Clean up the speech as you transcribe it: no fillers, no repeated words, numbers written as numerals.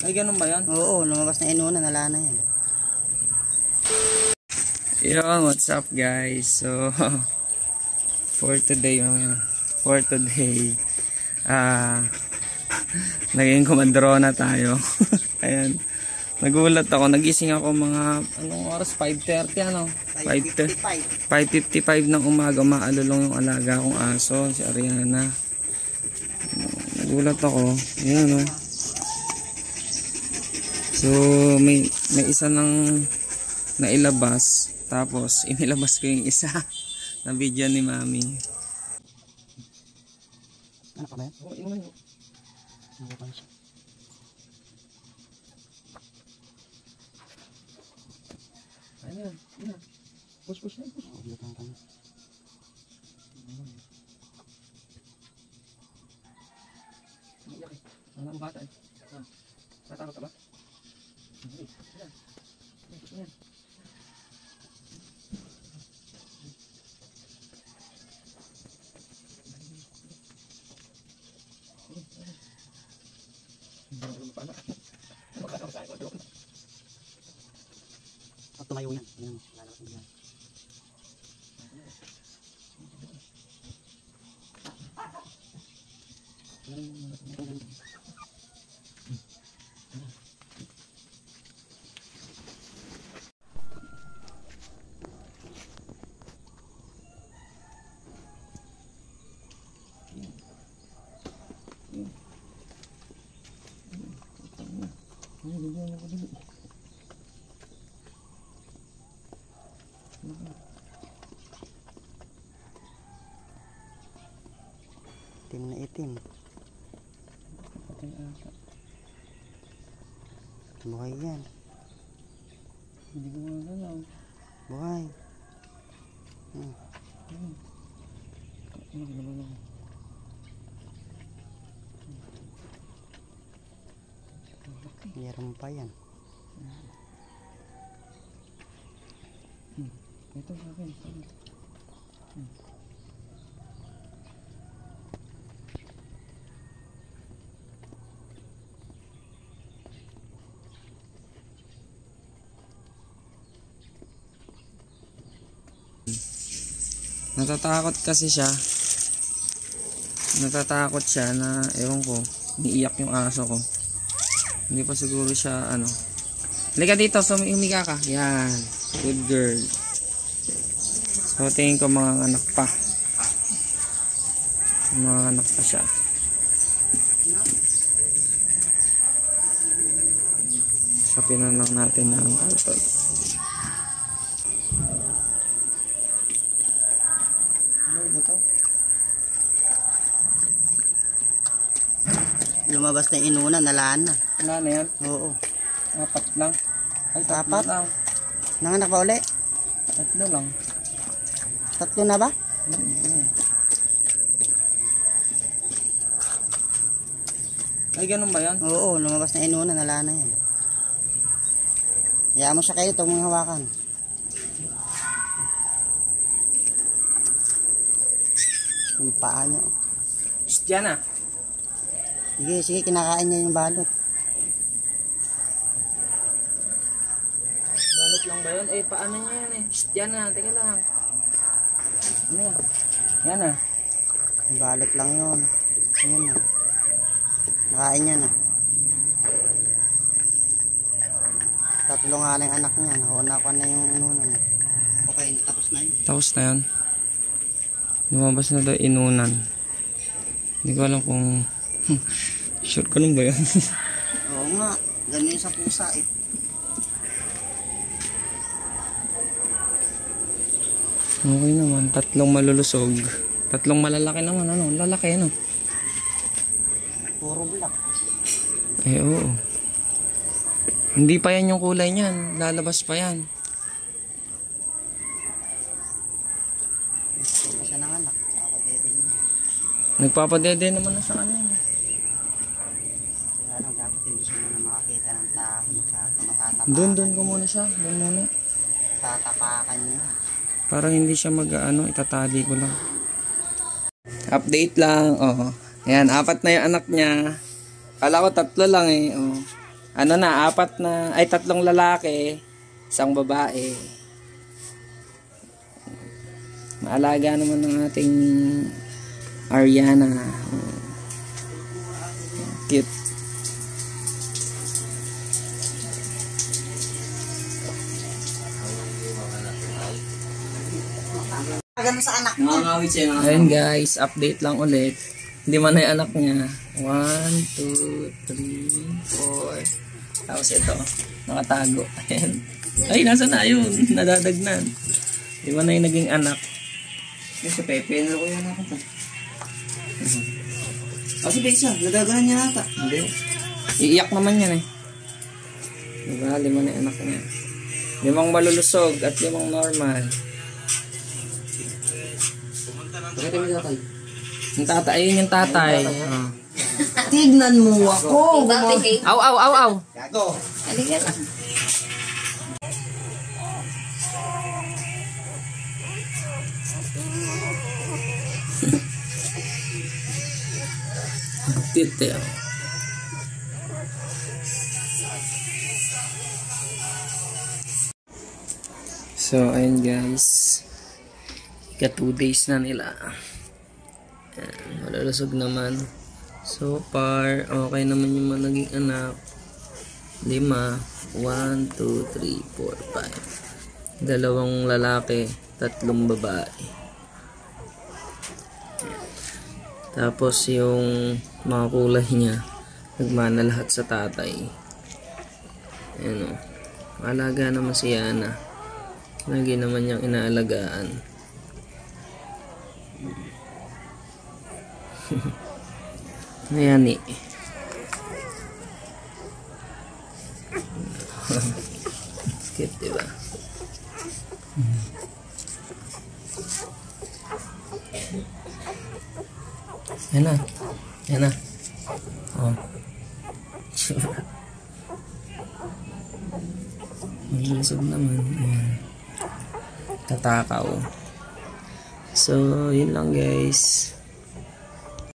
Ay, ganun ba yan? Oo, lumabas na inunan, wala na yan. Yo, what's up guys? So, for today, naging kumandrona tayo. Ayan. Nagulat ako, nagising ako mga, anong oras? 5:30 ano? 5:55 ng umaga, maalulong yung alaga kong aso, si Ariana. Nagulat ako, ayan o. So, may isa nang nailabas, tapos inilabas ko yung isa na video ni Mami. Ano ka ba yan? Oo, inuman mo. Ano ba siya? Ayan, ayan. Push na, push. Ulitan kami. Ano ang bata eh? Natakot ka ba? Ayan. Push na yan. Pag tumayo yan, yan, lalabas na yan. Itim na itim. Buhay yan. Hindi ko magalaw. Buhay. Meron pa yan. Ito sa akin. Natatakot kasi siya. Natatakot siya na, ewan ko, niiyak yung aso ko. Hindi pa siguro siya, ano. Halika dito, so humiga ka. Yan. Good girl. So, tingin ko mga anak pa. Mga anak pa siya. Sapinan lang natin ang alpag. Lumabas na inunan, nalaan na. Wala na yan? Oo. 4 lang. Ay, 3 4? lang. Nanganak pa uli? 3 lang. 3 na ba? Ay, ganun ba yan? Oo, lumabas na inunan, nalaan na yan. Hayaan mo siya kayo, itong mga hawakan. Yung paa nyo. Shh, yan ah. Sige, sige, kinakain niya yung balot. Balot lang ba yun? Eh, paano niya yan eh? Shh, yan ah. Teka lang. Ano yan? Yan ah. Balot lang yun. Ayan na. Nakain niya na. 3 nga lang anak niya. Nakuha ko na yung inunan. Okay, tapos na yun. Tapos na yan. Lumabas na daw inunan. Hindi ko alam kung sure ko lang ba yan? Oo nga. Ganun yung sa pusa eh. Okay naman. 3 malulusog. 3 malalaki naman. Ano? Lalaki ano? Puro black. Eh oo. Hindi pa yan yung kulay niyan. Lalabas pa yan. Isa ng anak. Nakapatete niya. Nagpapadede naman na sa kanya. Kaya lang dapat hindi siya muna makakita ng tao. Matatapakan. Doon ko muna siya. Doon muna. Tatapakan niya. Parang hindi siya mag-ano. Itatali ko lang. Update lang. Oh. Ayan, 4 na yung anak niya. Kala ko 3 lang eh. Oh. Ano na, 4 na. Ay, 3 lalaki. 1 babae. Maalaga naman ng ating Ariana. Cute. Ganun sa anak niya. Ayun guys, update lang ulit. Hindi man na yung anak niya. 1, 2, 3, 4. Tapos ito, nakatago. Ayan. Ay, nasa na yun? Nadadagnan. Hindi man na yung naging anak. Si Pepe, ano ko yan ako to? Si Pizza, nagagalan niya nata. Hindi. Iiyak naman yan eh. Diba, 5 na yung anak niya. 5 malulusog at 5 normal. Bakit yung tatay? Yung tatay, ayun yung tatay. Oh. Tignan mo ako! Aw, aw, aw, aw. Gago! Halika na. Cute eh. So, ayun guys. Ika 2 days na nila. Ayan, malalasog naman. So far, okay naman yung mga naging anak. 5. 1, 2, 3, 4, 5. 2 lalaki, 3 babae. Tapos yung mga kulay niya, nagmana lahat sa tatay. Ayan o. Alaga naman si Yana. Lagi naman niyang inaalagaan. Ayan eh. Cute diba? Yan na. Yan na. Oh. Malusog naman. Ayan. Tatakaw. So, yun lang guys.